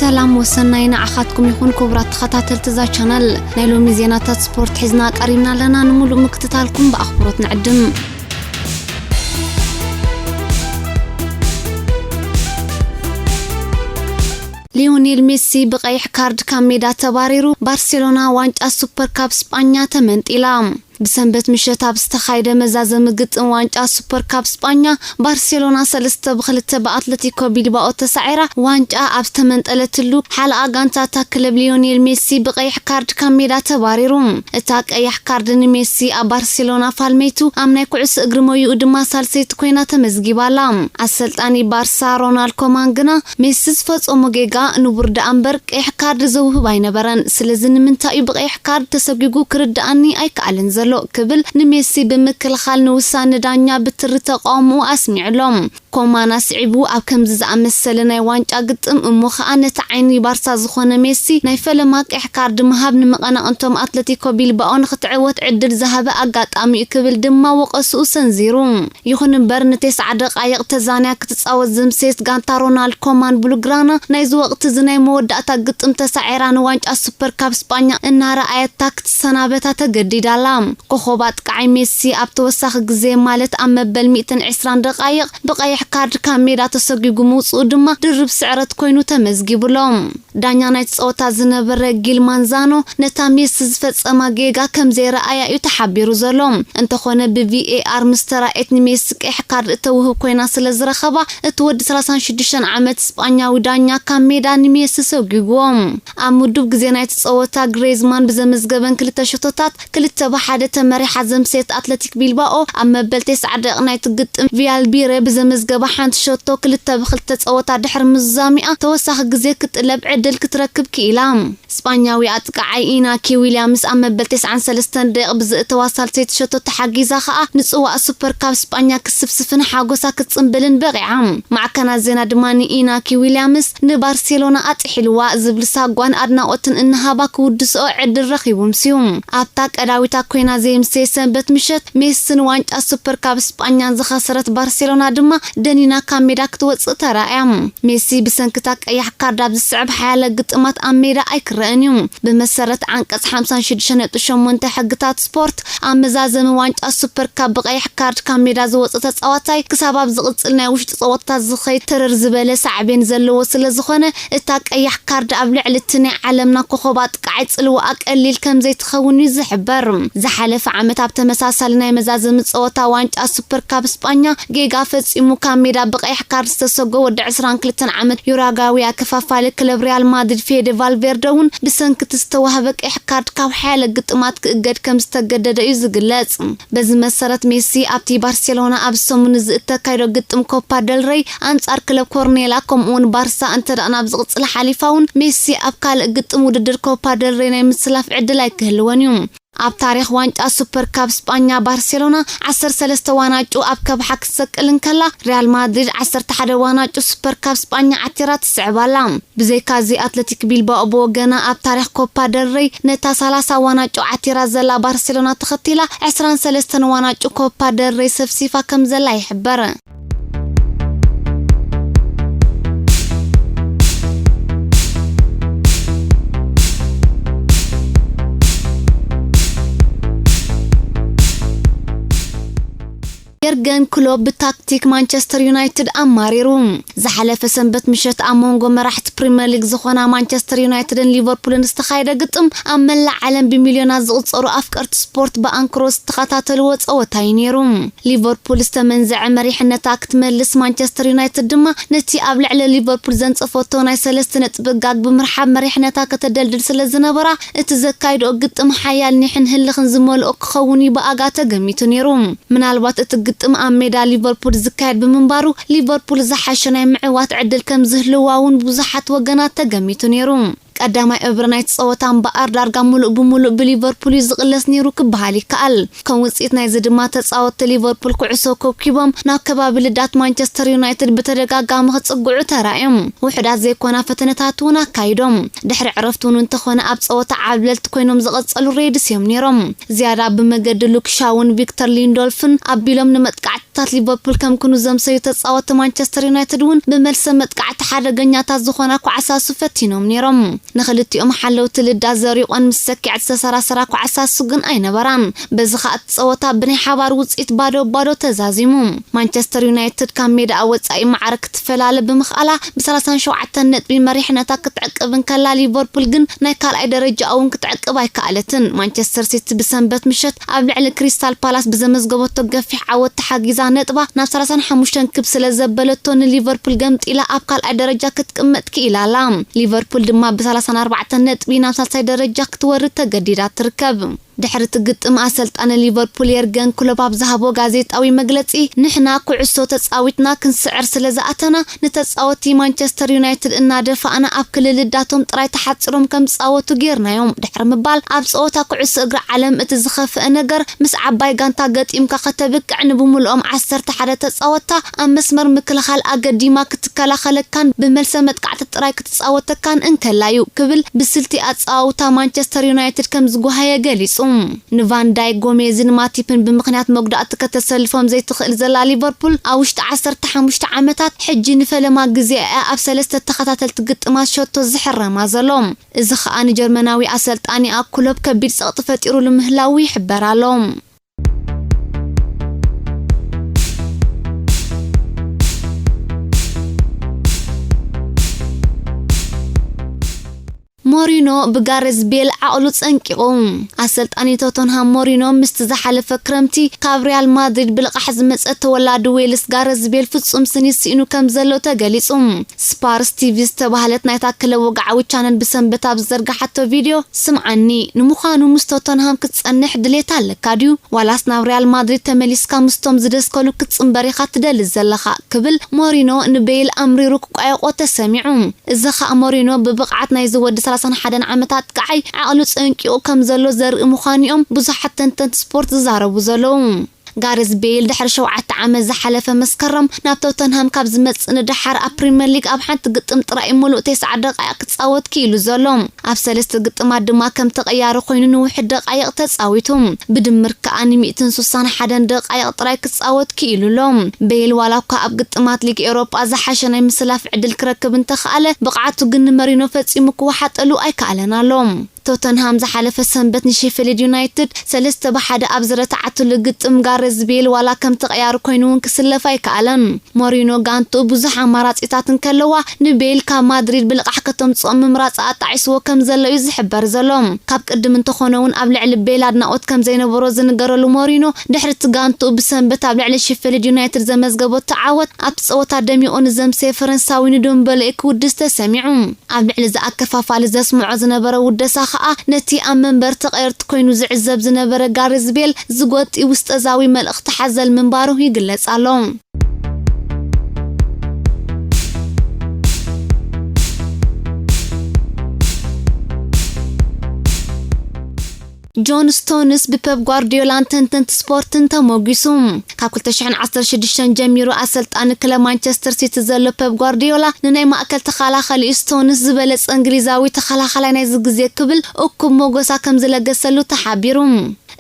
سلام وسناينا عخاتكم يكون كبرات خطات التزا شانل نايلو ميزينات سبورت حزنا قريبنا لنا نمولو مكتتالكم بأخبارات نعدم ليونيل ميسي بقيح كارد كاميدا تباريرو برشلونة وانج السوبر كاب اسبانيا تمنت إلام بسنبت مشتا بستخايدة مزازم قطن وانجا سوبر كاب اسبانيا برشلونة سلسته بخلته بأتلتيكو بيلباو تسعيرة وانجا أبستمنت ألتلو حلقة غانتا تاكلب ليونيل ميسي بقيح كارد كاميدا تباريروم اتاك ايح كارد ميسي برشلونة فالميتو امنا يكعس اقرمو يقدما سالسيت كوينة تمزقبالام السلطاني بارسا رونالد كومانغنا ميسي سفوت اوموغيغا نبرد أمبرك ايح كارد زوه باينبران سلزن منتا يبقيح كارد تسبقو كرد اني ايك علنزل كبل نميسي بمكل خال نوسان دانيا بترتقامو اسمع لهم كومانا سعبو او كمز امسل ناي وانجا قطم امو خانه عيني بارسا زخونه ميسي ناي فلماك احكار دمهاب نمقنا انتم اتلتيكو بيلباون خطعوت عدل ذهب اقاطامي كبل دما وقسو سنزيرو يخون برنتي 9 دقائق تزانيا كتصاوت زمسيت غانتا رونالد كومان بلوغرانا نايز وقت زناي موداتا قطم تسعيران وانجا سوبر كاب اسبانيا ان رايتاك تسنابتا تجديدالام كوخوبات قاي ميسي ابتوسخ غزي مالت امبل 120 دقائق بقيح كارد كاميرا تسقيقو موصو دما درب سعرت كوينو تمزقيبلهم دانيا نايت صوتا زنبر جيل مانزانو نتا ميسي زفصما جيغا كم زي رأيا يتحبيرو زلوم انت خونه بVAR مسترائتني ميسي قيح كارد توهب كوينا سلزرخبا اتود 36 عامت اسبانياوي دانيا كاميرا نميسي سقيقوهم امودوب غزي نايت صوتا غريزمان بزمزقبن كلتا شطوتات كلتا بحادة تمري حزم سيت أتلتيك بيلباو أما بلتيس عدق نايت قطم فيال بيري بزمزقبا حانت شوتو كلتا بخلتت أوتا دحر مزامئة توسخ غزي كتقلب عدل كتركب كيلام اسبانياوي أتقعي إيناكي ويليامز أما بلتيس عن 3 دقيق بزق تواصل سيت شوتو تحاقيزا خاء نسقوا سوبر كاب اسبانيا كسفسفن حاقوسا كتصنبلن بغيعام مع كان زينا دماني إيناكي ويليامز نبارسيلونا أتحلوا زبل ساقوان أدنا قوتن إنها باكو ودسقو عدل رخيبو مسيوم أبتاك أداويتا كوينا زي مسيسن بتمشت ميسن وانج السوبر كاب اسبانيا زخسرت برشلونة دما دنينا كاميدا كتوص ترايم ميسي بسنكتاك اي كارد بالصعب حاله قطمات اميدا ايكرانيوم بمسرت عنقص 56.8 حقتات سبورت امزازم وانج السوبر كاب بقيح كارد كاميدا زوص تصواتاي كسباب زقصلنا وشت صوتات زخي ترر زبله سعبين زلو سلازخونه اتاك اي كارد ابلع لتني علمنا كخوبات قاعد صلو اقليل كم زي تخوني زحبر زحلف عمت تمساسل ناي مزازم صوتا وانج السوبر كاب اسبانيا جيغا فصيمو كاميدا بقيح كارد تسوغو ود 22 عمت يوراغاويا كفافال كلب ريال مادريد فيدي فالفيردون بسنك تستوهب بقيح كارد كاو حاله قطمات كقد كم استجدد يزغلص بز مسرت ميسي ابتي برشلونه ابسوم نزت كايرو قطم كوبا ديل ري انصار كلب كورنيلا كومون بارسا انت انا بزقصل حليفاون ميسي ابكال قطم وددر كوبا ديل ري ناي مسلاف عدل ايكهلونيوم اب تاريخ وانجا سوبر كاب اسبانيا برشلونة 13 واناجو اب كبحك سقلن كلا ريال مدريد 11 واناجو سوبر كاب اسبانيا عتيرات سعبالام بزي كازي اتلتيك بيلباو بوغنا اب تاريخ كوبا ديل ري نتا 30 واناجو عتيرات زلا برشلونة تختيلا 23 واناجو كوبا ديل ري سفسيفا كم زلا يحبر يرجن كلوب بتاكتيك مانشستر يونايتد أماريروم زحلف سنبت مشت أمونغو مراحت بريمير ليج زخونا مانشستر يونايتد ليفربول استخايدة قطم أملا علم بمليونات زغصرو أفكارت سبورت بأنكروس تخطات الوطس أو تاينيروم ليفربول استمنزع مريحنا تاكت ملس مانشستر يونايتد دما نتي أبلع لليفربول زنس فوتونا سلسنة بقاق بمرحب مريحنا تاكت الدلدل سلزنبرا اتزكايدو قطم حيال نحن هلخن زمول أكخوني بأقاتا قميتونيروم من البات قطم اميدا ليفربول زكايد بمنبارو ليفربول زحاشنا معوات عدل كم زهلواون بزحات وغنات تقميتو نيروم قدامي ابرنايت صوتان بار دارغا ملؤ بملؤ بليفربول زقلس نيرو كبحالي كال كون وصيت ناي زدما تصاوت ليفربول كعسو كوكيبم نا كباب لدات مانشستر يونايتد بتدغاغام خصقعو ترايم وحدات زي كونا فتنتاتونا كايدوم دحر عرفتون انت خونا اب صوت عابلت كوينوم زقصلو ريدس يم نيروم زياده بمجد لوك شاون فيكتور ليندولفن ابيلوم نمطقع ታት ሊቨርፑል ከም ኩኑ ዘምሰዩ ተጻወተ ማንቸስተር ዩናይትድ ውን ብመልሰ መጥቃዕቲ ሓደገኛታት ዝኾና ኳዕሳሱ ፈቲኖም ነይሮም ንኽልቲኦም ሓለውቲ ልዳት ዘሪቆን ምስ ሰኪዕት ዝተሰራሰራ ኳዕሳሱ ግን ኣይነበራን በዚ ኸኣ ጸወታ ብናይ ሓባር ውጽኢት ባዶ ተዛዚሙ ማንቸስተር ዩናይትድ ካብ ሜዳ ወጻኢ ማዕረክ ትፈላለ ብምኽኣላ ብ37 ነጥቢ መሪሕነታ ክትዕቅብን ከላ ሊቨርፑል ግን ናይ ካልኣይ ደረጃ እውን ክትዕቅብ ኣይከኣለትን ማንቸስተር ሲቲ ብሰንበት ምሸት ኣብ ልዕሊ ክሪስታል ፓላስ ብዘመዝገበቶ ገፊሕ ዓወት ተሓጊዛ ነጥባ ናብ 35 ክብ ስለ ዘበለቶ ንሊቨርፑል ገምጢላ ኣብ ካልኣይ ደረጃ ክትቅመጥ ክኢላላ ሊቨርፑል ድማ ብ34 ነጥቢ ናብ ሳልሳይ ደረጃ ክትወርድ ተገዲዳ ትርከብ ድሕሪ ትግጥም ኣሰልጣነ ሊቨርፑል የርገን ክሎፕ ኣብ ዝሃቦ ጋዜጣዊ መግለጺ ንሕና ኩዕሶ ተጻዊትና ክንስዕር ስለ ዝኣተና ንተጻወቲ ማንቸስተር ዩናይትድ እናደፋእና ኣብ ክልል ዳቶም ጥራይ ተሓጽሮም ከም ጻወቱ ጌርናዮም ድሕሪ ምባል ኣብ ጸወታ ኩዕሶ እግሪ ዓለም እቲ ዝኸፍአ ነገር ምስ ዓባይ ጋንታ ገጢምካ ከተብቅዕ ንብምልኦም 11 ተጻወታ ኣብ መስመር ምክልኻል ኣገዲማ ክትከላኸለካን ብመልሰ መጥቃዕቲ ጥራይ ክትጻወተካን እንከላዩ ክብል ብስልቲ ኣጻውታ ማንቸስተር ዩናይትድ ከም ዝጓሃየ ገሊጹ ንቫን ዳይክ ጎሜዝን ማቲፕን ብምኽንያት መጉዳእቲ ከተሰልፎም ዘይትኽእል ዘላ ሊቨርፑል ኣብ ውሽጢ 15 ዓመታት ሕጂ ንፈለማ ግዜ ኣብ 3 ተኸታተልቲ ግጥማት ሸቶ ዝሕረማ ዘሎም እዚ ኸኣ ንጀርመናዊ ኣሰልጣኒ ክሎፕ ከቢድ ጸቕጢ ፈጢሩ ልምህላው ይሕበር ኣሎ ሞሪኖ ብጋሬዝ ቤል ዓቅሉ ጸንቂቁ ኣሰልጣኒ ቶተንሃም ሞሪኖ ምስቲ ዝሓለፈ ክረምቲ ካብ ሪያል ማድሪድ ብልቃሕ ዝመጸ ተወላዲ ዌልስ ጋሬዝ ቤል ፍጹም ስኒስኢኑ ከም ዘሎ ተገሊጹ ስፓርስ ቲቪ ዝተባህለት ናይ ታክለ ወጋዓዊ ቻነል ብሰንበት ኣብ ዘርጋሓቶ ቪድዮ ስምዓኒ ንምዃኑ ምስ ቶተንሃም ክትጸንሕ ድሌት ኣለካ ድዩ ዋላስ ናብ ሪያል ማድሪድ ተመሊስካ ምስቶም ዝደስከሉ ክትጽንበሪኻ ትደሊ ዘለኻ ክብል ሞሪኖ ንቤል ኣምሪሩ ክቋየቆ ተሰሚዑ እዚ ኸኣ ሞሪኖ ብብቕዓት ናይ ዝወዲ 31 ዓመታት ከዓይ ዓቅሉ ጸንቂኡ ከም ዘሎ ዘርኢ ምዃኒኦም ብዙሓት ተንተንቲ ስፖርት ዝዛረቡ ዘለዉ ጋሬዝ ቤል ድሕሪ 7 ዓመት ዝሓለፈ መስከረም ናብ ቶተንሃም ካብ ዝመጽእ ንድሓር ኣብ ፕሪምየር ሊግ ኣብ ሓንቲ ግጥም ጥራይ ሙሉእ 9 ደቂቃ ክጻወት ክኢሉ ዘሎ ኣብ 3 ግጥማት ድማ ከም ተቀያሪ ኮይኑ ንውሕድ ደቂቃ ተጻዊቱ ብድምር ከዓ ን161 ደቂቃ ጥራይ ክጻወት ክኢሉሎም ቤል ዋላኳ ኣብ ግጥማት ሊግ ኤውሮጳ ዝሓሸ ናይ ምስላፍ ዕድል ክረክብ እንተኸኣለ ብቕዓቱ ግን መሪኖ ፈጺሙ ክወሓጠሉ ኣይከኣለናሎም ቶተንሃም ዝሓለፈ ሰንበት ንሼፊልድ ዩናይትድ 3-1 ኣብ ዝረታዓትሉ ግጥም ጋሬዝ ቤል ዋላ ከም ተቀያሪ ኮይኑ ክስለፍ ኣይከኣለን ሞሪኖ ጋንቱ ብዙሕ ኣማራጺታት እንከለዋ ንቤል ካብ ማድሪድ ብልቃሕ ከተምጽኦም ምምራጽ ኣጣዒስዎ ከም ዘሎ እዩ ዝሕበር ዘሎ ካብ ቅድም እንተኾነውን ኣብ ልዕሊ ቤል ኣድናቆት ከም ዘይነበሮ ዝንገረሉ ሞሪኖ ድሕሪ ትጋንቱ ብሰንበት ኣብ ልዕሊ ሼፊልድ ዩናይትድ ዘመዝገቦ ተዓወት ኣብ ጸወታ ደሚቆ ንዘምሴ ፈረንሳዊ ንዶምበለ ክውድስ ተሰሚዑ ኣብ ልዕሊ ዝኣከፋፋለ ዘስምዖ ዝነበረ ውደሳ ነቲ ኣብ መንበር ተቀየርት ኮይኑ ዝዕዘብ ዝነበረ ጋሬዝ ቤል ዝጎጢ ውስጠዛዊ መልእኽቲ ሓዘል ምንባሩ ይግለጽ ኣሎ ጆን ስቶንስ በፔፕ ጓርዲዮላ ተንተንቲ ስፖርትን ተሞጊሱ ካብ 2016 ጀሚሩ ኣሰልጣኒ ክለብ ማንቸስተር ሲቲ ዘሎ ፔፕ ጓርዲዮላ ንናይ ማእከል ተኸላኻሊ ስቶንስ ዝበለጸ እንግሊዛዊ ተኸላኻላይ ናይ ዝግዜ ክብል እኩብ ሞጎሳ ከም ዝለገሰሉ ተሓቢሩ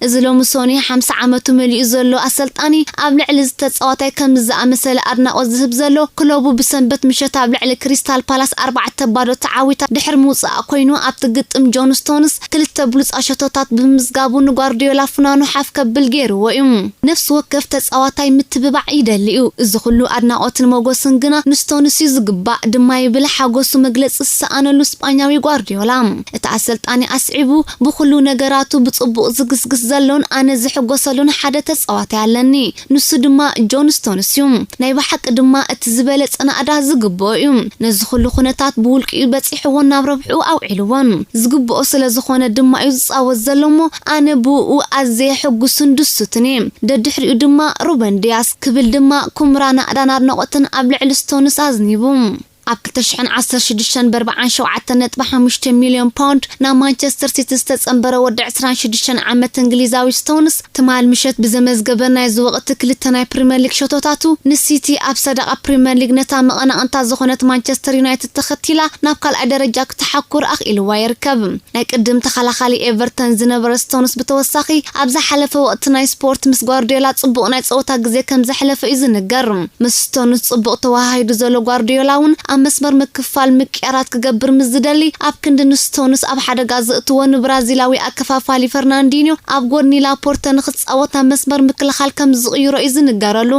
እዚ ሎሚ ሶኒ 50 ዓመቱ መሊኡ ዘሎ ኣሰልጣኒ ኣብ ልዕሊ ዝተጻወታይ ከም ዝኣመሰለ ኣድናቆት ዝህብ ዘሎ ክለቡ ብሰንበት ምሸት ኣብ ልዕሊ ክሪስታል ፓላስ 4-0 ተዓዊታ ድሕሪ ምውጻእ ኮይኑ ኣብ ትግጥም ጆን ስቶንስ 2 ብሉጽ ኣሸቶታት ብምዝጋቡ ንጓርዲዮላ ፍናኑ ሓፍ ከብል ገይርዎ እዩ ነፍስ ወከፍ ተጻዋታይ ምትብባዕ ይደልዩ እዚ ኩሉ ኣድናቆትን መጎስን ግና ንስቶንስ ዝግባእ ድማ ይብል ሓጎሱ መግለጽ ዝሰኣነሉ ስጳኛዊ ጓርዲዮላ እቲ ኣሰልጣኒ ኣስዒቡ ብኩሉ ነገራቱ ብጽቡቕ ዝግስግስ ዘሎን ኣነ ዝሕጎሰሉን ሓደ ተጻዋታይ ኣለኒ ንሱ ድማ ጆን ስቶንስ እዩ ናይ ባሓቂ ድማ እቲ ዝበለጸ ናዕዳ ዝግብኦ እዩ ነዚ ኩሉ ኩነታት ብውልቂኡ በፂሕዎ ናብ ረብሑ ኣውዒልዎን ዝግብኦ ስለ ዝኾነ ድማ እዩ ዝጻወት ዘሎሞ ኣነ ብኡ ኣዝየ ሕጉስን ድሱትን ደድሕሪኡ ድማ ሩበን ዲያስ ክብል ድማ ኩምራ ናዕዳ ናድነቆትን ኣብ ልዕሊ ስቶንስ ኣዝኒቡ ኣብ 2016 ب47.5 ሚልዮን ፓውንድ ናብ ማንቸስተር ሲቲ ዝተጸንበረ ወዲ 26 ዓመት እንግሊዛዊ ስቶንስ ትማል ምሸት ብዘመዝገበ ናይ ዝወቕቲ ክልተ ናይ ፕሪምየር ሊግ ሸቶታቱ ንሲቲ ኣብ ሰደቓ ፕሪምየር ሊግ ነታ መቐናቕንታ ዝኾነት ማንቸስተር ዩናይትድ ተኸቲላ ናብ ካልኣይ ደረጃ ክትሓኩር ኣኽኢልዋ ይርከብ። ናይ ቅድም ተኸላኻሊ ኤቨርተን ዝነበረ ስቶንስ ብተወሳኺ ኣብ ዝሓለፈ ወቕቲ ናይ ስፖርት ምስ ጓርዲዮላ ጽቡቕ ናይ ጸወታ ግዜ ከም ዘሕለፈ እዩ ዝንገር። ምስ ስቶንስ ጽቡቕ ተዋሃሂዱ ዘሎ ጓርዲዮላ እውን ኣብ መስመር ምክፋል ምቅያራት ክገብር ምስ ዝደሊ ኣብ ክንዲ ስቶንስ ኣብ ሓደጋ ዘእትዎ ንብራዚላዊ ኣከፋፋሊ ፈርናንዲኒዮ ኣብ ጎድኒ ላፖርተ ንኽጻወት ኣብ መስመር ምክልኻል ከም ዝቕይሮ እዩ ዝንገረሉ።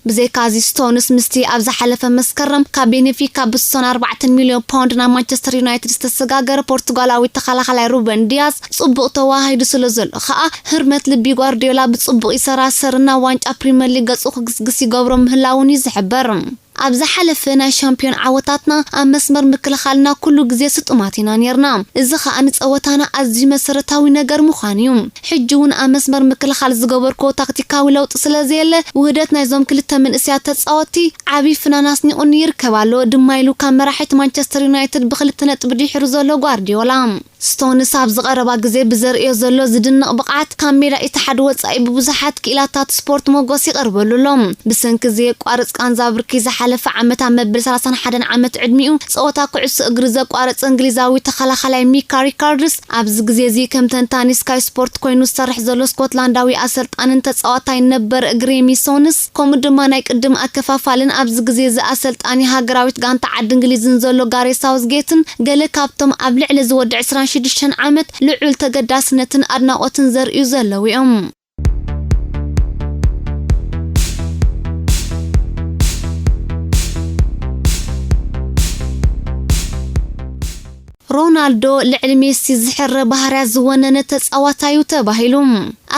ብዘይካዚ ስቶንስ ምስቲ ኣብ ዝሓለፈ መስከረም ካብ ቤኔፊካ ብስቶን 4 ሚልዮን ፓውንድ ናብ ማንቸስተር ዩናይትድ ዝተሰጋገረ ፖርቱጋላዊ ተኸላኻላይ ሩበን ዲያዝ ጽቡቕ ተዋሂዱ ስለ ዘሎ ኸኣ ህርመት ልቢ ጓርዲዮላ ብጽቡቕ ይሰራሰርና ዋንጫ ፕሪምየር ሊግ ገጹ ክግስግስ ይገብሮ ምህላውን እዩ ዝሕበር። ኣብ ዝሓለፈ ናይ ሻምፒዮን ዓወታትና ኣብ መስመር ምክልኻልና ኩሉ ግዜ ስጡማት ኢና ነርና። እዚ ኸኣ ንጸወታና ኣዝዩ መሰረታዊ ነገር ምዃኑ እዩ። ሕጂ እውን ኣብ መስመር ምክልኻል ዝገበርኮ ታክቲካዊ ለውጢ ስለዘየለ ውህደት ናይዞም ክልተ መንእስያት ተጻወቲ ዓብይ ፍናናስ ኒቁን ይርከባሎ ድማ ኢሉ ካብ መራሒት ማንቸስተር ዩናይትድ ብክልተ ነጥቢ ድሒሩ ዘሎ ጓርዲዮላ ስቶንስ ኣብ ዝቐረባ ግዜ ብዘርእዮ ዘሎ ዝድንቕ ብቕዓት ካብ ሜዳ ኢትሓድ ወጻኢ ብብዙሓት ክኢላታት ስፖርት ሞገስ ይቐርበሉሎም። ብሰንኪ ዘየቋርጽ ቃንዛ ብርኪ ዝሓለፈ ዓመት ኣብ መበል 31 ዓመት ዕድሚኡ ጸወታ ኩዕሶ እግሪ ዘቋረጸ እንግሊዛዊ ተኸላኻላይ ሚካ ሪካርድስ ኣብዚ ግዜ እዚ ከም ተንታኒ ስካይ ስፖርት ኮይኑ ዝሰርሕ ዘሎ ስኮትላንዳዊ ኣሰልጣንን ተጻዋታይ ነበር ግሬሚ ስቶንስ ከምኡ ድማ ናይ ቅድም ኣከፋፋልን ኣብዚ ግዜ ዝኣሰልጣኒ ሃገራዊት ጋንታ ዓዲ እንግሊዝን ዘሎ ጋሬት ሳውዝጌትን ገለ ካብቶም ኣብ ልዕሊ ዝወድዕ 26 ዓመት ልዑል ተገዳስነትን ኣድናቆትን ዘርእዩ ዘለዉ እዮም። ሮናልዶ ልዕሊ ሜሲ ዝሕረ ባህርያት ዝወነነ ተጻዋታዩ ተባሂሉ።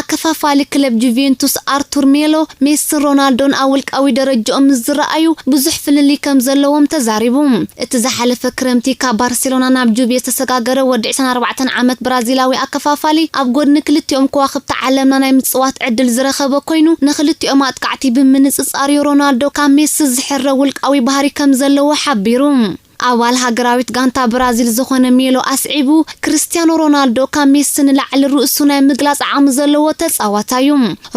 ኣከፋፋሊ ክለብ ጁቬንቱስ ኣርቱር ሜሎ ሜሲ ሮናልዶን ኣብ ውልቃዊ ደረጃኦም ዝረኣዩ ብዙሕ ፍልሊ ከም ዘለዎም ተዛሪቡ። እቲ ዝሓለፈ ክረምቲ ካብ ባርሴሎና ናብ ጁቬ ዝተሰጋገረ ወዲ 24 ዓመት ብራዚላዊ ኣከፋፋሊ ኣብ ጎድኒ ክልቲኦም ከዋኽብቲ ዓለምና ናይ ምጽዋት ዕድል ዝረኸበ ኮይኑ ንክልቲኦም ኣጥቃዕቲ ብምንጽጻር ሮናልዶ ካብ ሜሲ ዝሕረ ውልቃዊ ባህሪ ከም ዘለዎ ሓቢሩ። ኣዋል ሃገራዊት ጋንታ ብራዚል ዝኾነ ሜሎ ኣስዒቡ ክርስቲያኖ ሮናልዶ ካብ ሜሲ ንላዕሊ ርእሱ ናይ ምግላጽ ዓቕሚ ዘለዎ ተጻዋታዩ።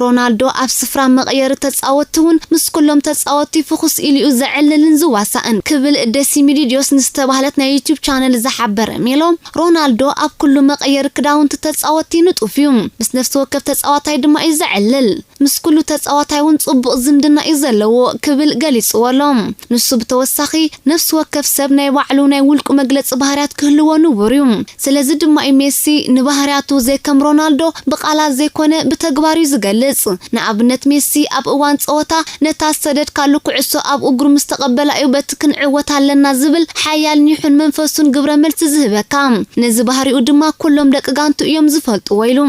ሮናልዶ ኣብ ስፍራ መቐየሪ ተጻወቲ እውን ምስ ኩሎም ተጻወቲ ፍኹስ ኢሉ ዘዕልልን ዝዋሳእን ክብል ደሲሚዲዮስ ንዝተባህለት ናይ ዩቲዩብ ቻነል ዝሓበረ ሜሎ ሮናልዶ ኣብ ኩሉ መቐየሪ ክዳውንቲ ተጻወቲ ንጡፍ እዩ፣ ምስ ነፍሲ ወከፍ ተጻዋታይ ድማ እዩ ዘዕልል፣ ምስ ኩሉ ተጻዋታይ እውን ጽቡቕ ዝምድና እዩ ዘለዎ ክብል ገሊጽዎሎም። ንሱ ብተወሳኺ ነፍሲ ወከፍ ሰብ ናይ ባዕሉ ናይ ውልቁ መግለጽ ባህርያት ክህልዎ ንቡር እዩ። ስለዚ ድማ ሜሲ ንባህርያቱ ዘይከም ሮናልዶ ብቃላት ዘይኮነ ብተግባር እዩ ዝገልጽ። ንኣብነት ሜሲ ኣብ እዋን ጸወታ ነታ ሰደድ ካሉ ኩዕሶ ኣብ እግሩ ምስ ተቐበላ እዩ በቲ ክንዕወት ኣለና ዝብል ሓያል ኒሑን መንፈሱን ግብረ መልሲ ዝህበካ። ነዚ ባህሪኡ ድማ ኩሎም ደቂ ጋንቱ እዮም ዝፈልጥዎ ኢሉ።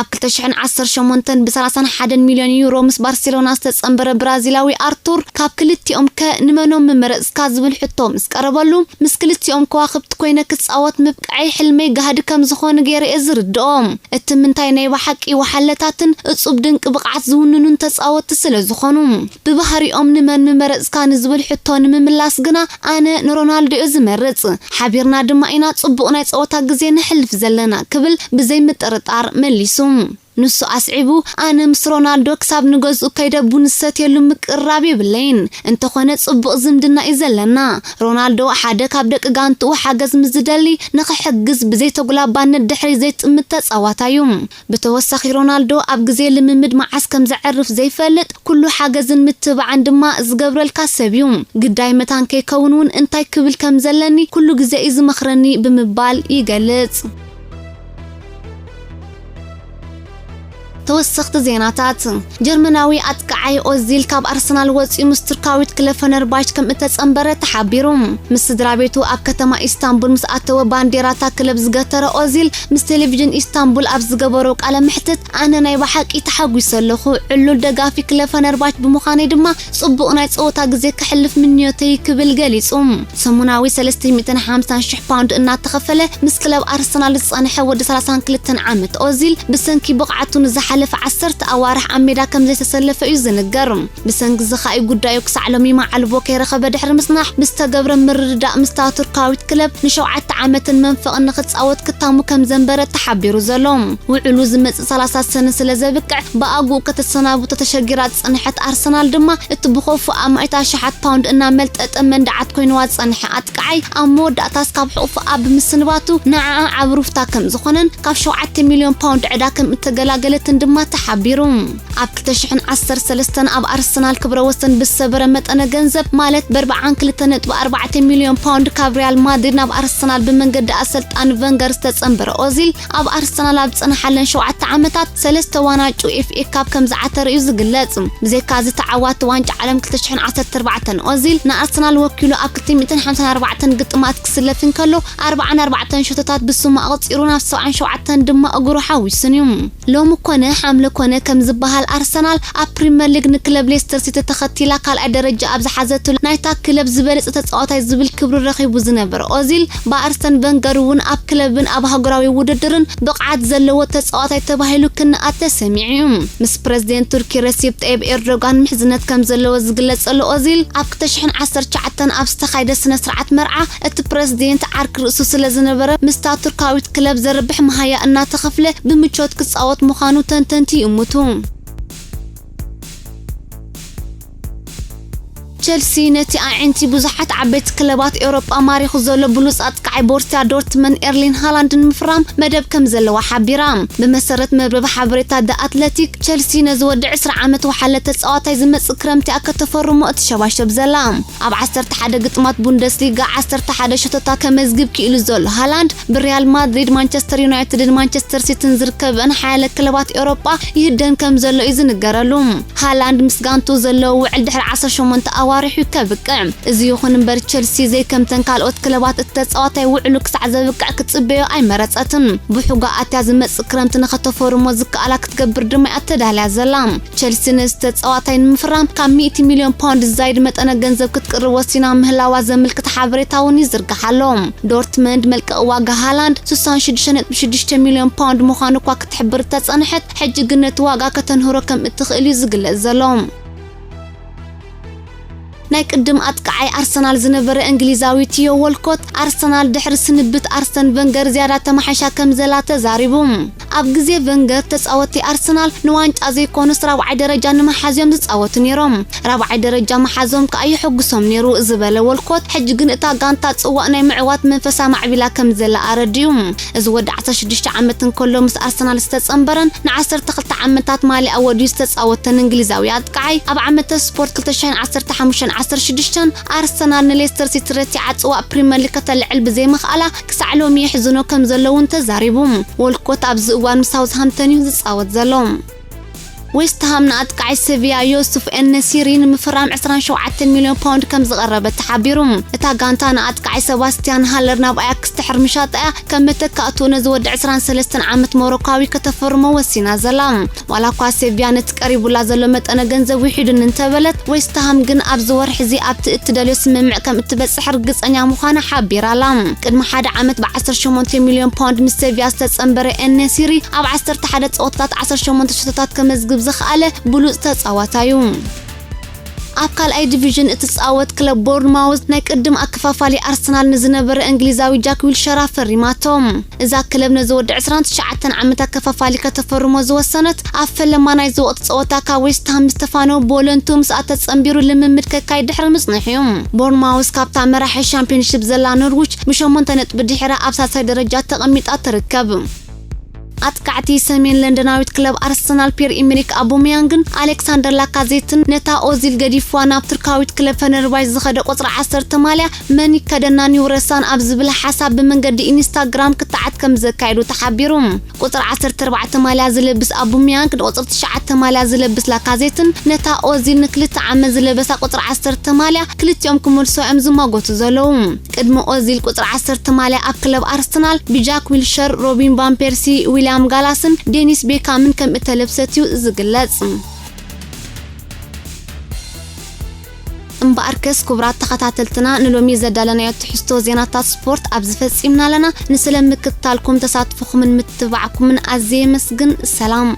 ኣብ 2018 ብ31 ሚልዮን ዩሮ ምስ ባርሴሎና ዝተጸንበረ ብራዚላዊ ኣርቱር ካብ ክልቲኦም ንመኖም መመረጽካ ዝብል ሕቶ ምስ ቀረበሉ ምስ ክልቲኦም ከዋኽብቲ ኮይነ ክጻወት ምብቃዕ ሕልመይ ጋህዲ ከም ዝኾነ ገይረ ዝርድኦም። እቲ ምንታይ ናይ ባሓቂ ወሓለታትን እጹብ ድንቂ ብቕዓት ዝውንኑን ተጻወቲ ስለ ዝኾኑ ብባህሪኦም ንመን መመረጽካ ንዝብል ሕቶ ንምምላስ ግና ኣነ ንሮናልዶ እዩ ዝመርጽ። ሓቢርና ድማ ኢና ጽቡቕ ናይ ጸወታ ግዜ ንሕልፍ ዘለና ክብል ብዘይ ምጥርጣር መሊሱ። ንሱ ኣስዒቡ ኣነ ምስ ሮናልዶ ክሳብ ንገዝኡ ከይደቡ ንሰትየሉ ምቅራብ ይብለይን እንተኾነ ጽቡቕ ዝምድና እዩ ዘለና። ሮናልዶ ሓደ ካብ ደቂ ጋንትኡ ሓገዝ ምዝደሊ ንኽሕግዝ ብዘይተጉላባነት ድሕሪ ዘይጥምት ተጻዋታዩ። ብተወሳኺ ሮናልዶ ኣብ ግዜ ልምምድ መዓስ ከም ዘዕርፍ ዘይፈልጥ ኩሉ ሓገዝን ምትባዕን ድማ ዝገብረልካ ሰብ እዩ። ግዳይ መታን ከይከውን እውን እንታይ ክብል ከም ዘለኒ ኩሉ ግዜ እዩ ዝመኽረኒ ብምባል ይገልጽ። ተወሰኽቲ ዜናታት ጀርመናዊ ኣጥቃዓይ ኦዚል ካብ ኣርሰናል ወፂኡ ምስ ቱርካዊት ክለብ ፈነርባች ከም እተጸንበረ ተሓቢሩ። ምስ ስድራቤቱ ኣብ ከተማ ኢስታንቡል ምስ ኣተወ ባንዴራታ ክለብ ዝገተረ ኦዚል ምስ ቴሌቪዥን ኢስታንቡል ኣብ ዝገበሮ ቃለ መሕትት ኣነ ናይ ባሓቂ ተሓጒሰ ኣለኹ፣ ዕሉል ደጋፊ ክለብ ፈነርባች ብምዃነይ ድማ ጽቡቕ ናይ ጸወታ ግዜ ክሕልፍ ምንዮተይ ክብል ገሊጹ። ሰሙናዊ 350,000 ፓውንድ እናተኸፈለ ምስ ክለብ ኣርሰናል ዝጸንሐ ወዲ 32 ዓመት ኦዚል ብሰንኪ ብቕዓቱ ንዝሓ ዝሓለፈ 10 ኣዋርሕ ኣብ ሜዳ ከም ዘይተሰለፈ እዩ ዝንገር ብሰንኪ ዝኻይ ጉዳዩ ክሳዕሎም ይማዓልቦ ከይረኸበ ድሕሪ ምስናሕ ብዝተገብረ ምርድዳእ ምስታ ቱርካዊት ክለብ ን7 ዓመትን መንፈቕ ንኽጻወት ክታሙ ከም ዘንበረ ተሓቢሩ ዘሎ ውዕሉ ዝመጽእ 30 ሰነ ስለ ዘብቅዕ ብኣጉኡ ከተሰናብቶ ተሸጊራ ጽንሐት ኣርሰናል ድማ እትብኸፉ ኣማይታ ሸሓት ፓውንድ እና መልጠጠ መንዳዓት ኮይንዋ ጽንሐ ኣጥቃዓይ ኣብ መወዳእታ ስካብ ሕቑፍ ኣብ ምስንባቱ ንዓ ዓብሩፍታ ከም ዝኾነን ካብ 7 ሚልዮን ፓውንድ ዕዳ ከም እተገላገለትን ድማ ተሓቢሩ ኣብ 2013 ኣብ ኣርሰናል ክብረ ወሰን ብሰበረ መጠነ ገንዘብ ማለት ብ42.4 ሚልዮን ፓውንድ ካብ ሪያል ማድሪድ ናብ ኣርሰናል ብመንገዲ ኣሰልጣን ቨንገር ዝተጸንበረ ኦዚል ኣብ ኣርሰናል ኣብ ጽንሐለን 7 ዓመታት 3 ዋናጩ ኤፍኤ ካፕ ከም ዝዓተረ እዩ ዝግለጽ ብዘይካ ዝተዓወተ ዋንጫ ዓለም 2014 ኦዚል ንኣርሰናል ወኪሉ ኣብ 254 ግጥማት ክስለፍ እንከሎ 44 ሸቶታት ብስሙ ኣቕፂሩ ናብ 77 ድማ እግሩ ሓዊሱን እዩ ሎሚ ኮነ ሓምለ ኮነ ከም ዝበሃል ኣርሰናል ኣብ ፕሪምየር ሊግ ንክለብ ሌስተር ሲቲ ተኸቲላ ካልኣይ ደረጃ ኣብ ዝሓዘትሉ ናይታ ክለብ ዝበለጸ ተጻዋታይ ዝብል ክብሪ ረኺቡ ዝነበረ ኦዚል ብኣርሰን ቨንገር እውን ኣብ ክለብን ኣብ ሃገራዊ ውድድርን ብቕዓት ዘለዎ ተጻዋታይ ተባሂሉ ክነኣተ ሰሚዑ ምስ ፕሬዝደንት ቱርኪ ረሲብ ጠይብ ኤርዶጋን ምሕዝነት ከም ዘለዎ ዝግለጸሉ ኦዚል ኣብ 2019 ኣብ ዝተኻይደ ስነ ስርዓት መርዓ እቲ ፕሬዝደንት ዓርክ ርእሱ ስለ ዝነበረ ምስታ ቱርካዊት ክለብ ዘርብሕ መሃያ እናተኸፍለ ብምቾት ክጻወት ምዃኑ ተንተንቲ ይእሙቱ ቸልሲ ነቲ ኣዒንቲ ብዙሓት ዓበይቲ ክለባት ኤውሮጳ ማሪኹ ዘሎ ብሉጽ ኣጥቃዓይ ቦርሲያ ዶርትመን ኤርሊን ሃላንድ ንምፍራም መደብ ከም ዘለዋ ሓቢራ ብመሰረት መርበብ ሓበሬታ ደ ኣትሌቲክ ቸልሲ ነዝወዲ 20 ዓመት ወሓለ ተጻዋታይ ዝመጽእ ክረምቲ ኣከተፈርሞ እትሸባሸብ ዘላ ኣብ 11 ግጥማት ቡንደስሊጋ 11 ሸቶታት ከመዝግብ ክኢሉ ዘሎ ሃላንድ ብሪያል ማድሪድ ማንቸስተር ዩናይትድን ማንቸስተር ሲቲን ዝርከበን ሓያለ ክለባት ኤውሮጳ ይህደን ከም ዘሎ እዩ ዝንገረሉ ሃላንድ ምስጋንቱ ዘለዎ ውዕል ድሕሪ 18 ዋሪሑ ከብቅዕ እዚ ይኹን እምበር ቸልሲ ዘይ ከምተን ካልኦት ክለባት እተጻዋታይ ውዕሉ ክሳዕ ዘብቅዕ ክትጽበዮ ኣይመረጸትን ብሑጋ ኣትያ ዝመጽእ ክረምቲ ንኸተፈርሞ ዝከኣላ ክትገብር ድማ ኣተዳልያ ዘላ ቸልሲ ንዝተጻዋታይ ንምፍራም ካብ 100 ሚልዮን ፓውንድ ዝዛይድ መጠነ ገንዘብ ክትቅርብ ወሲና ምህላዋ ዘመልክት ሓበሬታ እውን ይዝርግሓሎ ዶርትመንድ መልቀቕ ዋጋ ሃላንድ 66.6 ሚልዮን ፓውንድ ምዃኑ እኳ ክትሕብር ተጸንሐት ሕጂ ግን ነቲ ዋጋ ከተንህሮ ከም እትኽእል እዩ ዝግለጽ ዘሎ ናይ ቅድም ኣጥቃዓይ ኣርሰናል ዝነበረ እንግሊዛዊ ቲዮ ወልኮት ኣርሰናል ድሕሪ ስንብት ኣርሰን ቨንገር ዝያዳ ተማሓሻ ከም ዘላ ተዛሪቡ ኣብ ግዜ ቨንገር ተጻወቲ ኣርሰናል ንዋንጫ ዘይኮኑ 4ይ ደረጃ ንመሓዝዮም ዝጻወቱ ነይሮም 4ይ ደረጃ መሓዞም ከኣይሕጉሶም ነይሩ ዝበለ ወልኮት ሕጂ ግን እታ ጋንታ ጽዋእ ናይ ምዕዋት መንፈሳ ማዕቢላ ከም ዘላ ኣረድዩ እዚ ወዲ 16 ዓመትን ከሎ ምስ ኣርሰናል ዝተጸንበረን ን12 ዓመታት ማልያ ወዲዩ ዝተጻወተን እንግሊዛዊ ኣጥቃዓይ ኣብ ዓመተ ስፖርት 2015-16 ኣርሰናል ንሌስተር ሲቲ ረቲዓ ጽዋእ ፕሪምየር ሊግ ከተልዕል ብዘይ ምኽኣላ ክሳዕ ሎሚ ይሕዝኖ ከም ዘለውን ተዛሪቡ ወልኮት ኣብ ዝእዋን ሳውዝሃምፕተን እዩ ዝጻወት ዘሎ ዌስት ሃም ንኣጥቃዓይ ሴቪያ ዮሱፍ ኤንሲሪ ንምፍራም 27 ሚልዮን ፓውንድ ከም ዝቐረበ ተሓቢሩ እታ ጋንታ ንኣጥቃዓይ ሰባስቲያን ሃለር ናብ ኣያክስ ትሕርምሻ ጠያ ከም መተካእቱ ነዝወዲ 23 ዓመት ሞሮካዊ ከተፈርሞ ወሲና ዘላ ዋላ እኳ ሴቪያ ነቲ ቀሪቡላ ዘሎ መጠነ ገንዘብ ውሒዱን እንተበለት ዌስት ሃም ግን ኣብ ዝወርሒ እዚ ኣብቲ እትደልዮ ስምምዕ ከም እትበጽሕ ርግጸኛ ምዃና ሓቢራላ ቅድሚ ሓደ ዓመት ብ18 ሚልዮን ፓውንድ ምስ ሴቪያ ዝተጸንበረ ኤንሲሪ ኣብ 11 ጸወታታት 18 ሸቶታት ከመዝግብ ዝኽኣለ ብሉጽ ተጻዋታዩ ኣብ ካልኣይ ዲቪዥን እትጻወት ክለብ ቦርንማውዝ ናይ ቅድም ኣከፋፋሊ ኣርሰናል ንዝነበረ እንግሊዛዊ ጃክ ዊልሸር ፈሪማቶም እዛ ክለብ ነዝወዲ 29 ዓመታት ከፋፋሊ ከተፈርሞ ዝወሰነት ኣብ ፈለማ ናይ ዝወቕቲ ጸወታ ካብ ዌስት ሃም ስቴፋኖ ቦለንቱ ምስ ኣተጸንቢሩ ልምምድ ከካይድ ድሕሪ ምጽንሕዩ ቦርንማውዝ ካብታ መራሒ ሻምፒዮንሺፕ ዘላ ኖርዊች ብ8 ነጥቢ ድሕሪ ኣብ ሳልሳይ ደረጃ ተቐሚጣ ትርከብ ኣጥቃዕቲ ሰሜን ለንደናዊት ክለብ ኣርሰናል ፒየር ኢሜሪክ ኣቦሜያንግን ኣሌክሳንደር ላካዜትን ነታ ኦዚል ገዲፍዋ ናብ ቱርካዊት ክለብ ፈነርባች ዝኸደ ቁጽሪ 10 ማልያ መን ይከደናን ይውረሳን ኣብ ዝብል ሓሳብ ብመንገዲ ኢንስታግራም ክትዓት ከም ዘካይዱ ተሓቢሩ ቁጽሪ 14 ማልያ ዝለብስ ኣቦሜያንግ ቁጽሪ 9 ማልያ ዝለብስ ላካዜትን ነታ ኦዚል ንክልተ ዓመት ዝለበሳ ቁጽሪ 10 ማልያ ክልቲኦም ክመልሶም ዝማጎቱ ዘለዉ ቅድሚ ኦዚል ቁጽሪ 10 ማልያ ኣብ ክለብ ኣርሰናል ብጃክ ዊልሸር ሮቢን ቫን ፐርሲ ዊሊያም ጋላስን ዴኒስ ቤካምን ከም እተለብሰትዩ ዝግለጽ እምበኣርከስ ክቡራት ተኸታተልትና ንሎሚ ዘዳለናዮ ትሕዝቶ ዜናታት ስፖርት ኣብ ዝፈጺምና ኣለና ንስለምክትታልኩም ተሳትፎኹምን ምትባዕኩምን ኣዝየ መስግን ሰላም